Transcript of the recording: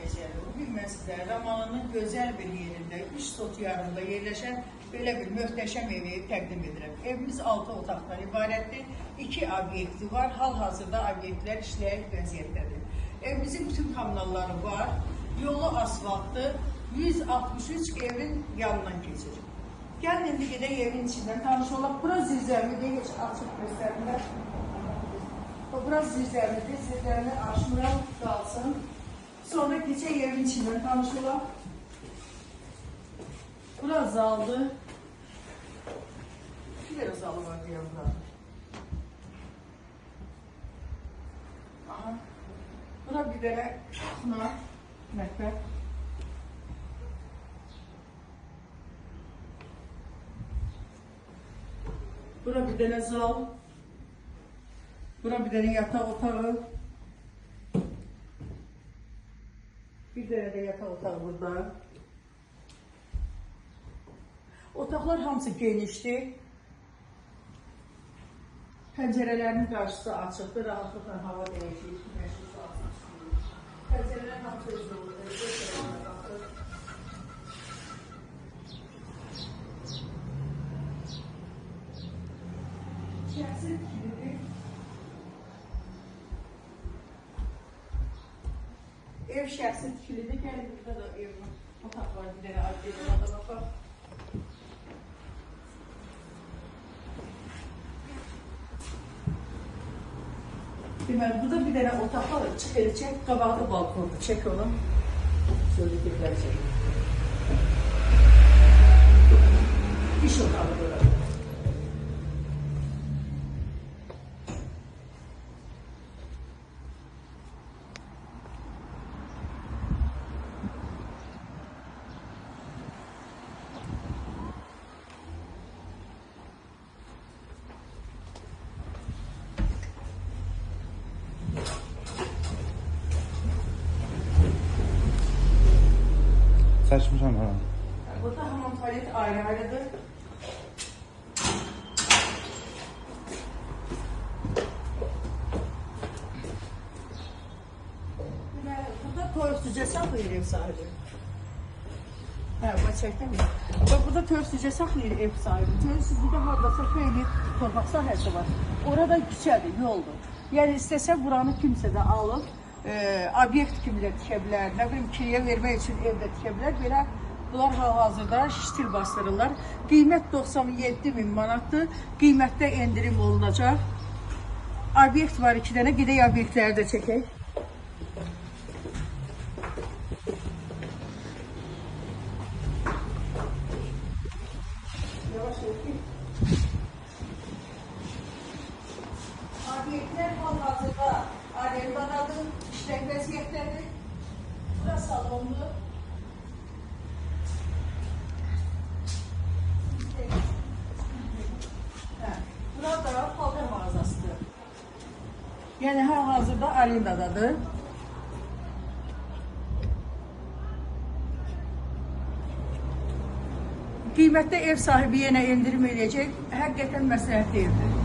necədir? Bugün mən sizə Ramanının gözəl bir yerində, üst sot yarında yerləşən belə bir möhtəşəm evi təqdim edirəm. Evimiz 6 otaqdan ibarətdir, 2 obyekti var, hal-hazırda obyektlər işləyək vəziyyətdədir. Evimizin bütün kommunalları var, yolu asfaltdır, 163 evin yanından keçir. Gəlin indi gedək evin içindən tanış olaq. Bura zirzəmidir, heç açıq göstərimlər. Bura zirzəmidir, zirzəmini açmıram, qalsın. Sonra keçək evin içindən tanış olaq. Bura zaldır. Bir də zalı var deyəm bura. Aha. Bura bir dənə xına, mətbəx. Bura bir dənə zal. Bura bir dənə yataq otağı. Bir dənə də yataq otağı burada. Otaqlar hamısı genişdir. Pəncərələrin qarşısı açıqdır, rahatlıqla hava dəyişir. Pəncərələr hamısı özü olur. Şəxsi tikilidir. Ev şəxsi tikilidir. Gəlin burada da evin otaqları bir dənə aydın da baxaq. Deməli, burada bir dənə otaq var, çıx eləcək, qabaqda balkondur, çək onu. Şöyle gedilər çək. İş otağı burada. Saçmışam ha. Burada hamam tuvalet ayrı-ayrıdır. Burada toyuq cücə saxlayır ev sahibi. Hə, bu çəkdən mi? Burada toyuq cücə saxlayır ev sahibi. Görürsünüz, burada haradasa xeyli torpaq sahəsi var. Orada küçədir, yoldur. Yəni istəsə buranı kimsə də alıb, obyekt kimi də tikə bilər, nə bilim kiriyə vermək üçün evdə tikə bilər. Belə bunlar hal-hazırda ştil bastırırlar. Qiymət 97.000 manatdır. Qiymətdə endirim olunacaq. Obyekt var 2 dənə, gedək obyektləri də çəkək. Yavaş olsun. Obyektlər hal-hazırda arendadadır, işlək vəziyyətdədir. Bura salondur. Bura da paltar mağazasıdır. Yəni hal-hazırda arendadadır. Qiymətdə ev sahibi yenə endirim edəcək. Həqiqətən məsləhət evdir.